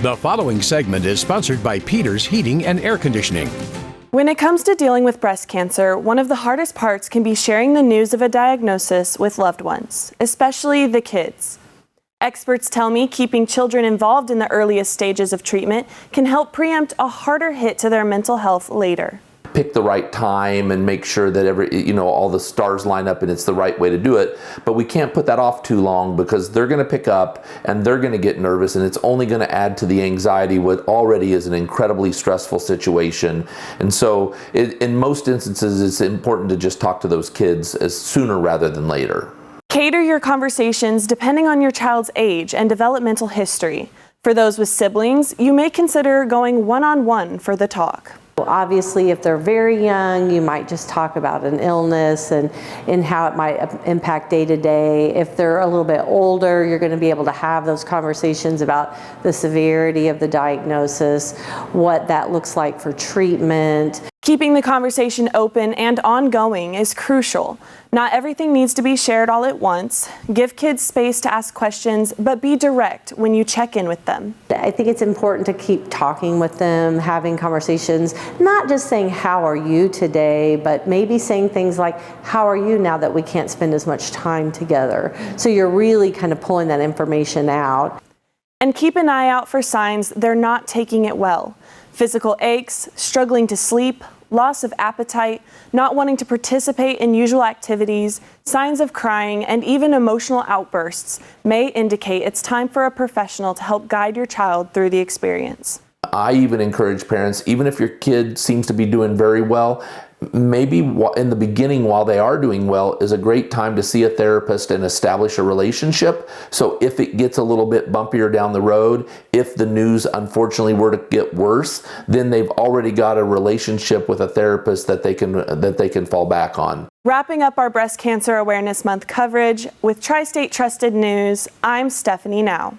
The following segment is sponsored by Peters Heating and Air Conditioning. When it comes to dealing with breast cancer, one of the hardest parts can be sharing the news of a diagnosis with loved ones, especially the kids. Experts tell me keeping children involved in the earliest stages of treatment can help preempt a harder hit to their mental health later. Pick the right time and make sure that all the stars line up and it's the right way to do it. But we can't put that off too long because they're going to pick up and they're going to get nervous, and it's only going to add to the anxiety what already is an incredibly stressful situation. And so in most instances, it's important to just talk to those kids sooner rather than later. Cater your conversations depending on your child's age and developmental history. For those with siblings, you may consider going one-on-one for the talk. Obviously, if they're very young, you might just talk about an illness and how it might impact day to day. If they're a little bit older, you're going to be able to have those conversations about the severity of the diagnosis, what that looks like for treatment. Keeping the conversation open and ongoing is crucial. Not everything needs to be shared all at once. Give kids space to ask questions, but be direct when you check in with them. I think it's important to keep talking with them, having conversations, not just saying, how are you today, but maybe saying things like, how are you now that we can't spend as much time together? So you're really kind of pulling that information out. And keep an eye out for signs they're not taking it well. Physical aches, struggling to sleep, loss of appetite, not wanting to participate in usual activities, signs of crying, and even emotional outbursts may indicate it's time for a professional to help guide your child through the experience. I even encourage parents, even if your kid seems to be doing very well, maybe in the beginning while they are doing well is a great time to see a therapist and establish a relationship. So if it gets a little bit bumpier down the road, if the news unfortunately were to get worse, then they've already got a relationship with a therapist that they can fall back on. Wrapping up our Breast Cancer Awareness Month coverage with Tri-State Trusted News, I'm Stephanie Now.